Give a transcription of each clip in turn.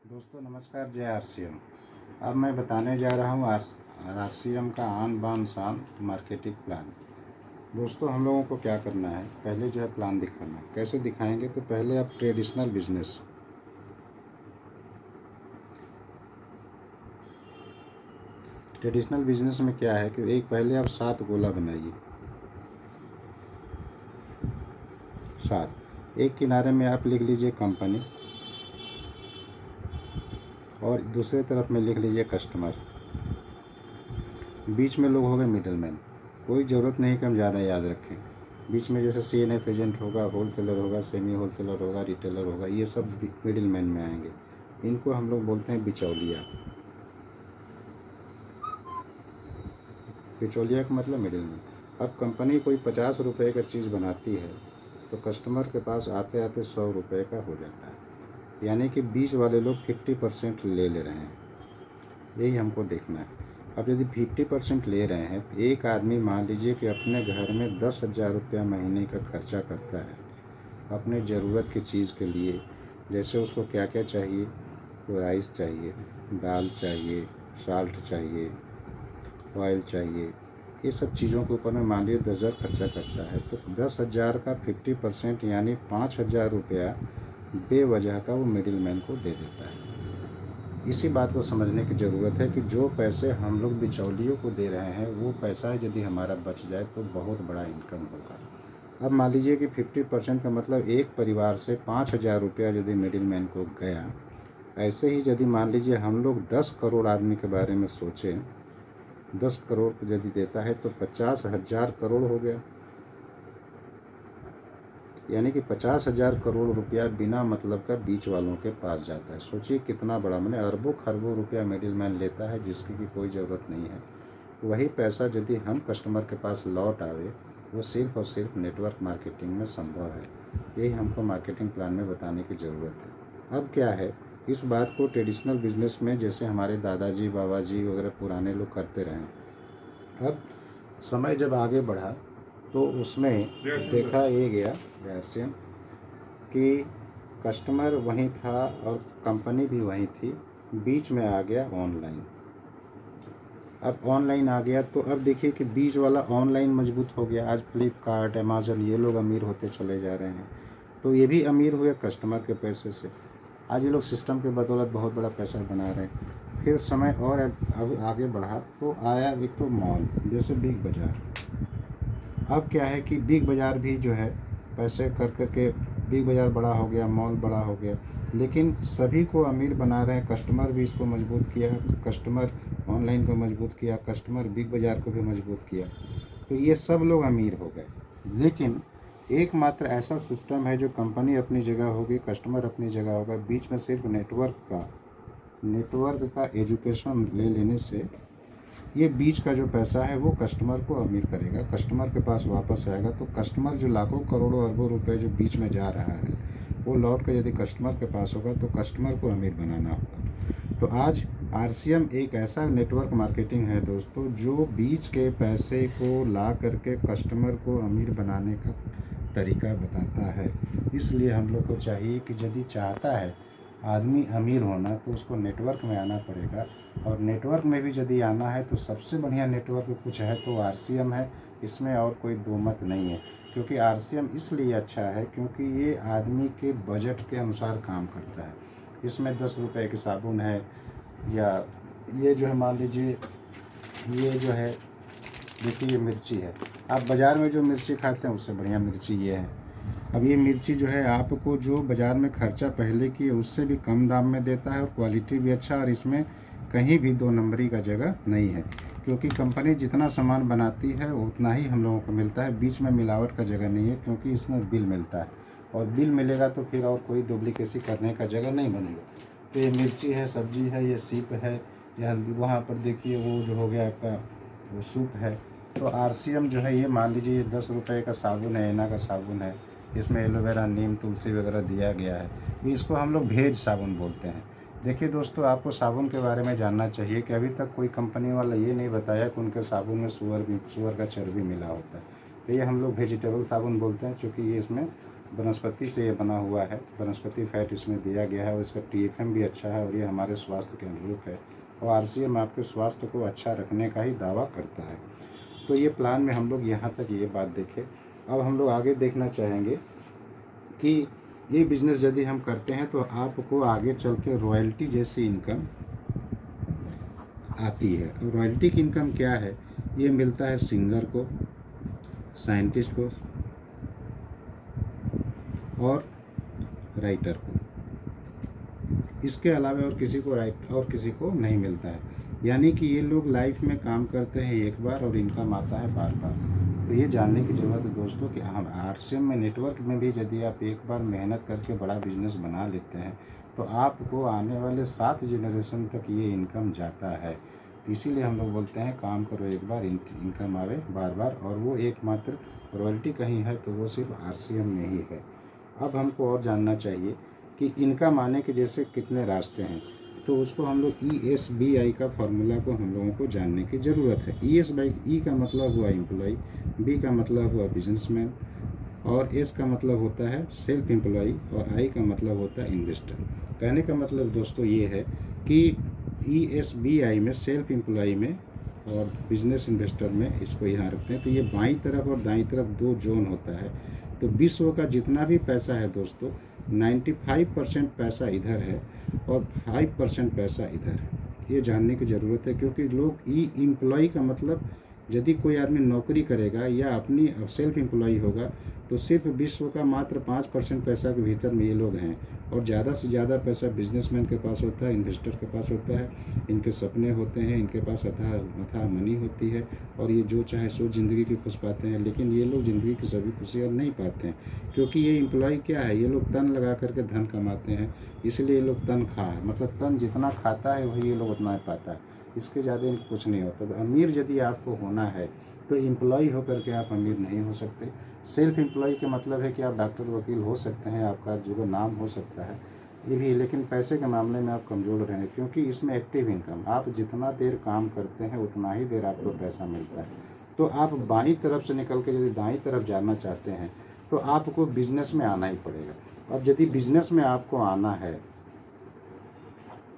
दोस्तों नमस्कार। जय आरसीएम। अब मैं बताने जा रहा हूँ आरसीएम का आन बान शान मार्केटिंग प्लान। दोस्तों हम लोगों को क्या करना है, पहले जो है प्लान दिखाना है। कैसे दिखाएंगे? तो पहले आप ट्रेडिशनल बिजनेस में क्या है कि एक पहले आप 7 गोला बनाइए। 7 एक किनारे में आप लिख लीजिए कंपनी और दूसरे तरफ में लिख लीजिए कस्टमर। बीच में लोग हो गए मिडलमैन। कोई ज़रूरत नहीं कि हम ज़्यादा याद रखें। बीच में जैसे CNF एजेंट होगा, होलसेलर होगा, सेमी होलसेलर होगा, रिटेलर होगा, ये सब मिडिल मैन में आएंगे। इनको हम लोग बोलते हैं बिचौलिया। बिचौलिया का मतलब मिडिल मैन। अब कंपनी कोई 50 रुपये का चीज़ बनाती है तो कस्टमर के पास आते आते 100 रुपये का हो जाता है, यानी कि बीच वाले लोग 50% ले रहे हैं। यही हमको देखना है। अब यदि 50% ले रहे हैं तो एक आदमी मान लीजिए कि अपने घर में 10,000 रुपया महीने का खर्चा करता है अपने ज़रूरत की चीज़ के लिए। जैसे उसको क्या क्या चाहिए, तो राइस चाहिए, दाल चाहिए, साल्ट चाहिए, ऑयल चाहिए, ये सब चीज़ों के ऊपर में मान लीजिए 10,000 खर्चा करता है तो 10,000 का 50% यानी 5,000 रुपया बेवजह का वो मिडिल मैन को दे देता है। इसी बात को समझने की ज़रूरत है कि जो पैसे हम लोग बिचौलियों को दे रहे हैं वो पैसा यदि हमारा बच जाए तो बहुत बड़ा इनकम होगा। अब मान लीजिए कि 50% का मतलब एक परिवार से 5,000 रुपया यदि मिडिल मैन को गया। ऐसे ही यदि मान लीजिए हम लोग 10 करोड़ आदमी के बारे में सोचें, 10 करोड़ यदि देता है तो 50,000 करोड़ हो गया, यानी कि 50,000 करोड़ रुपया बिना मतलब का बीच वालों के पास जाता है। सोचिए कितना बड़ा, मैंने अरबों खरबों रुपया मिडिल मैन लेता है जिसकी की कोई ज़रूरत नहीं है। वही पैसा यदि हम कस्टमर के पास लौट आवे, वो सिर्फ और सिर्फ नेटवर्क मार्केटिंग में संभव है। यही हमको मार्केटिंग प्लान में बताने की ज़रूरत है। अब क्या है, इस बात को ट्रेडिशनल बिजनेस में जैसे हमारे दादाजी बाबा जी वगैरह पुराने लोग करते रहे। अब समय जब आगे बढ़ा तो उसमें देखा ये गया वैसे कि कस्टमर वहीं था और कंपनी भी वहीं थी। बीच में आ गया ऑनलाइन। अब ऑनलाइन आ गया तो अब देखिए कि बीच वाला ऑनलाइन मजबूत हो गया। आज फ्लिपकार्ट, अमेजन, ये लोग अमीर होते चले जा रहे हैं। तो ये भी अमीर हुए कस्टमर के पैसे से। आज ये लोग सिस्टम के बदौलत बहुत बड़ा पैसा बना रहे हैं। फिर समय और अब आगे बढ़ा तो आया एक तो मॉल जैसे बिग बाज़ार। अब क्या है कि बिग बाज़ार भी जो है पैसे कर कर के बिग बाज़ार बड़ा हो गया, मॉल बड़ा हो गया, लेकिन सभी को अमीर बना रहे हैं। कस्टमर भी इसको मजबूत किया, कस्टमर ऑनलाइन को मजबूत किया, कस्टमर बिग बाज़ार को भी मजबूत किया, तो ये सब लोग अमीर हो गए। लेकिन एकमात्र ऐसा सिस्टम है जो कंपनी अपनी जगह होगी, कस्टमर अपनी जगह होगा, बीच में सिर्फ नेटवर्क का एजुकेशन ले लेने से ये बीच का जो पैसा है वो कस्टमर को अमीर करेगा, कस्टमर के पास वापस आएगा। तो कस्टमर जो लाखों करोड़ों अरबों रुपए जो बीच में जा रहा है वो लौट कर यदि कस्टमर के पास होगा तो कस्टमर को अमीर बनाना होगा। तो आज आरसीएम एक ऐसा नेटवर्क मार्केटिंग है दोस्तों जो बीच के पैसे को ला करके कस्टमर को अमीर बनाने का तरीका बताता है। इसलिए हम लोग को चाहिए कि यदि चाहता है आदमी अमीर होना तो उसको नेटवर्क में आना पड़ेगा। और नेटवर्क में भी यदि आना है तो सबसे बढ़िया नेटवर्क कुछ है तो आरसीएम है। इसमें और कोई दो मत नहीं है। क्योंकि आरसीएम इसलिए अच्छा है क्योंकि ये आदमी के बजट के अनुसार काम करता है। इसमें 10 रुपये की साबुन है, या ये जो है मान लीजिए ये जो है देखिए ये मिर्ची है। आप बाज़ार में जो मिर्ची खाते हैं उससे बढ़िया मिर्ची ये है। अब ये मिर्ची जो है आपको जो बाज़ार में खर्चा पहले की उससे भी कम दाम में देता है और क्वालिटी भी अच्छा, और इसमें कहीं भी 2 नंबरी का जगह नहीं है। क्योंकि कंपनी जितना सामान बनाती है उतना ही हम लोगों को मिलता है, बीच में मिलावट का जगह नहीं है। क्योंकि इसमें बिल मिलता है और बिल मिलेगा तो फिर और कोई डुप्लीकेसी करने का जगह नहीं बनेगा। तो ये मिर्ची है, सब्जी है, ये सीप है, ये हल्दी, वहाँ पर देखिए वो जो हो गया आपका वो सूप है। तो आरसीएम जो है ये मान लीजिए ये 10 रुपये का साबुन है, एना का साबुन है। इसमें एलोवेरा, नीम, तुलसी वगैरह दिया गया है। इसको हम लोग भेज साबुन बोलते हैं। देखिए दोस्तों, आपको साबुन के बारे में जानना चाहिए कि अभी तक कोई कंपनी वाला ये नहीं बताया कि उनके साबुन में सुअर का चर्बी मिला होता है। तो ये हम लोग वेजिटेबल साबुन बोलते हैं, क्योंकि ये इसमें वनस्पति से ये बना हुआ है, वनस्पति फैट इसमें दिया गया है और इसका TFM भी अच्छा है और ये हमारे स्वास्थ्य के अनुरूप है और RCM आपके स्वास्थ्य को अच्छा रखने का ही दावा करता है। तो ये प्लान में हम लोग यहाँ तक ये बात देखें। अब हम लोग आगे देखना चाहेंगे कि ये बिज़नेस यदि हम करते हैं तो आपको आगे चल के रॉयल्टी जैसी इनकम आती है। और रॉयल्टी की इनकम क्या है? ये मिलता है सिंगर को, साइंटिस्ट को और राइटर को। इसके अलावा और किसी को नहीं मिलता है। यानी कि ये लोग लाइफ में काम करते हैं एक बार और इनकम आता है बार बार। तो ये जानने की ज़रूरत है दोस्तों कि हम RCM में, नेटवर्क में भी यदि आप एक बार मेहनत करके बड़ा बिजनेस बना लेते हैं तो आपको आने वाले 7 जनरेशन तक ये इनकम जाता है। इसीलिए हम लोग बोलते हैं काम करो एक बार, इनकम आवे बार बार। और वो एकमात्र रॉयल्टी कहीं है तो वो सिर्फ RCM में ही है। अब हमको और जानना चाहिए कि इनकम आने के जैसे कितने रास्ते हैं, तो उसको हम लोग ESBI का फार्मूला को हम लोगों को जानने की ज़रूरत है। E का मतलब हुआ एम्प्लॉय, B का मतलब हुआ बिजनेसमैन और S का मतलब होता है सेल्फ एम्प्लॉय और I का मतलब होता है इन्वेस्टर। कहने का मतलब दोस्तों ये है कि ESBI में, सेल्फ एम्प्लॉय में और बिजनेस इन्वेस्टर में इसको यहाँ रखते हैं। तो ये बाईं तरफ और दाईं तरफ 2 जोन होता है। तो विश्व का जितना भी पैसा है दोस्तों, 95% पैसा इधर है और 5% पैसा इधर है। ये जानने की ज़रूरत है क्योंकि लोग एम्प्लॉय का मतलब, यदि कोई आदमी नौकरी करेगा या अपनी सेल्फ एम्प्लॉय होगा तो सिर्फ विश्व का मात्र 5% पैसा के भीतर में ये लोग हैं और ज़्यादा से ज़्यादा पैसा बिजनेसमैन के पास होता है, इन्वेस्टर के पास होता है। इनके सपने होते हैं, इनके पास अथाह मनी होती है और ये जो चाहे सो ज़िंदगी की खुश पाते हैं। लेकिन ये लोग ज़िंदगी की सभी खुशियाँ नहीं पाते हैं क्योंकि ये एम्प्लॉय क्या है, ये लोग तन लगा करके धन कमाते हैं। इसलिए ये लोग तनख्वाह, मतलब तन जितना खाता है वही ये लोग उतना पाता है, इसके ज़्यादा इनको कुछ नहीं होता। तो अमीर यदि आपको होना है तो एम्प्लॉय होकर के आप अमीर नहीं हो सकते। सेल्फ एम्प्लॉय का मतलब है कि आप डॉक्टर वकील हो सकते हैं, आपका जो नाम हो सकता है ये भी, लेकिन पैसे के मामले में आप कमज़ोर रहें क्योंकि इसमें एक्टिव इनकम, आप जितना देर काम करते हैं उतना ही देर आपको पैसा मिलता है। तो आप बाईं तरफ से निकल के यदि दाईं तरफ जाना चाहते हैं तो आपको बिजनेस में आना ही पड़ेगा। अब यदि बिजनेस में आपको आना है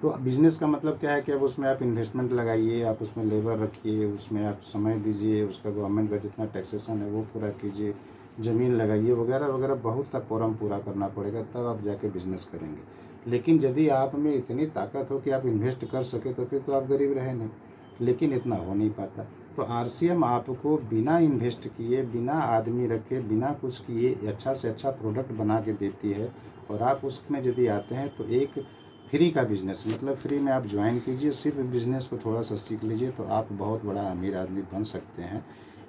तो बिज़नेस का मतलब क्या है कि अब उसमें आप इन्वेस्टमेंट लगाइए, आप उसमें लेबर रखिए, उसमें आप समय दीजिए, उसका गवर्नमेंट का जितना टैक्सेशन है वो पूरा कीजिए, ज़मीन लगाइए वगैरह वगैरह, बहुत सा फॉर्म पूरा करना पड़ेगा, तब आप जाके बिज़नेस करेंगे। लेकिन यदि आप में इतनी ताकत हो कि आप इन्वेस्ट कर सके तो फिर तो आप गरीब रहे नहीं, लेकिन इतना हो नहीं पाता। तो RCM आपको बिना इन्वेस्ट किए, बिना आदमी रखे, बिना कुछ किए अच्छा से अच्छा प्रोडक्ट बना के देती है। और आप उसमें यदि आते हैं तो एक फ्री का बिज़नेस, मतलब फ्री में आप ज्वाइन कीजिए, सिर्फ बिज़नेस को थोड़ा सा सीख लीजिए तो आप बहुत बड़ा अमीर आदमी बन सकते हैं।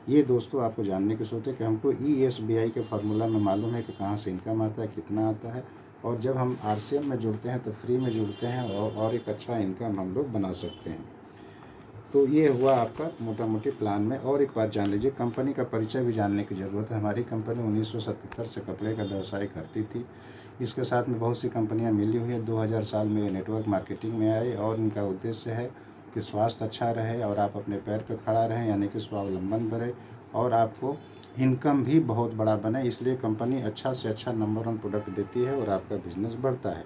ये दोस्तों आपको जानने की सोचते कि हमको ESBI के फार्मूला में मालूम है कि कहाँ से इनकम आता है, कितना आता है, और जब हम RCM में जुड़ते हैं तो फ्री में जुड़ते हैं और एक अच्छा इनकम हम लोग बना सकते हैं। तो ये हुआ आपका मोटा मोटी प्लान में। और एक बात जान लीजिए, कंपनी का परिचय भी जानने की ज़रूरत है। हमारी कंपनी 1977 से कपड़े का व्यवसाय करती थी। इसके साथ में बहुत सी कंपनियां मिली हुई है। 2000 साल में ये नेटवर्क मार्केटिंग में आए और इनका उद्देश्य है कि स्वास्थ्य अच्छा रहे और आप अपने पैर पर खड़ा रहें, यानी कि स्वावलंबन बढ़े और आपको इनकम भी बहुत बड़ा बने। इसलिए कंपनी अच्छा से अच्छा नंबर 1 प्रोडक्ट देती है और आपका बिजनेस बढ़ता है।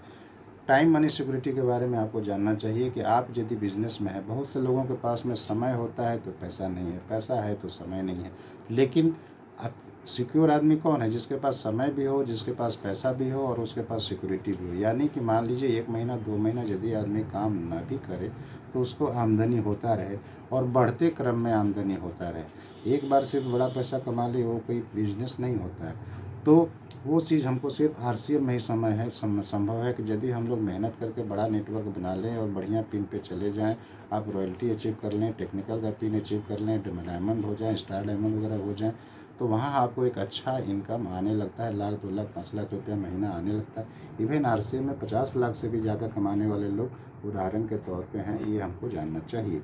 टाइम मनी सिक्योरिटी के बारे में आपको जानना चाहिए कि आप यदि बिज़नेस में है, बहुत से लोगों के पास में समय होता है तो पैसा नहीं है, पैसा है तो समय नहीं है। लेकिन अब सिक्योर आदमी कौन है? जिसके पास समय भी हो, जिसके पास पैसा भी हो और उसके पास सिक्योरिटी भी हो। यानी कि मान लीजिए 1 महीना 2 महीना यदि आदमी काम ना भी करे तो उसको आमदनी होता रहे और बढ़ते क्रम में आमदनी होता रहे। एक बार सिर्फ बड़ा पैसा कमा ले वो कोई बिजनेस नहीं होता है। तो वो चीज़ हमको सिर्फ RCM में ही संभव है कि यदि हम लोग मेहनत करके बड़ा नेटवर्क बना लें और बढ़िया पिन पे चले जाएं, आप रॉयल्टी अचीव कर लें, टेक्निकल का पिन अचीव कर लें, डायमंड हो जाए, स्टार डायमंड वगैरह हो जाए, तो वहाँ आपको एक अच्छा इनकम आने लगता है। 1 लाख 2 लाख 5 लाख रुपया महीना आने लगता है। इवन RCM में 50 लाख से भी ज़्यादा कमाने वाले लोग उदाहरण के तौर पे हैं, ये हमको जानना चाहिए।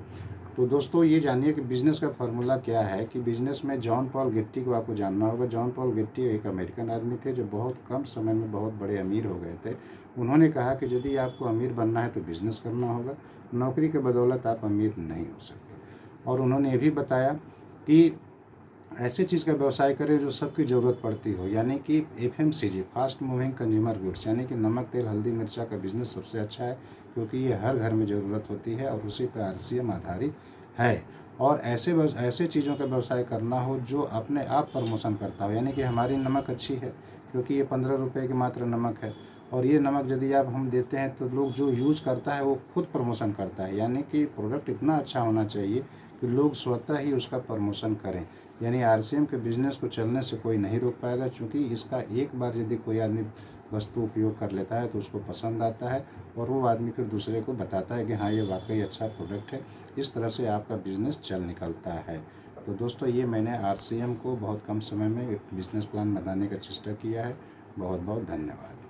तो दोस्तों ये जानिए कि बिज़नेस का फार्मूला क्या है। कि बिज़नेस में जॉन पॉल गेट्टी को आपको जानना होगा। जॉन पॉल गेट्टी एक अमेरिकन आदमी थे जो बहुत कम समय में बहुत बड़े अमीर हो गए थे। उन्होंने कहा कि यदि आपको अमीर बनना है तो बिज़नेस करना होगा, नौकरी के बदौलत आप अमीर नहीं हो सकते। और उन्होंने ये भी बताया कि ऐसी चीज़ का व्यवसाय करें जो सबकी ज़रूरत पड़ती हो, यानी कि FMCG, fast moving consumer goods, यानी कि नमक, तेल, हल्दी, मिर्चा का बिजनेस सबसे अच्छा है, क्योंकि ये हर घर में ज़रूरत होती है और उसी पे आरसीएम आधारित है। और ऐसे चीज़ों का व्यवसाय करना हो जो अपने आप प्रमोशन करता हो, यानी कि हमारी नमक अच्छी है क्योंकि ये 15 रुपये की मात्र नमक है, और ये नमक यदि आप हम देते हैं तो लोग जो यूज करता है वो खुद प्रमोशन करता है, यानी कि प्रोडक्ट इतना अच्छा होना चाहिए कि लोग स्वतः ही उसका प्रमोशन करें। यानी आरसीएम के बिज़नेस को चलने से कोई नहीं रोक पाएगा, क्योंकि इसका एक बार यदि कोई आदमी वस्तु उपयोग कर लेता है तो उसको पसंद आता है और वो आदमी फिर दूसरे को बताता है कि हाँ ये वाकई अच्छा प्रोडक्ट है। इस तरह से आपका बिज़नेस चल निकलता है। तो दोस्तों, ये मैंने आरसीएम को बहुत कम समय में एक बिज़नेस प्लान बनाने का चेष्टा किया है। बहुत बहुत धन्यवाद।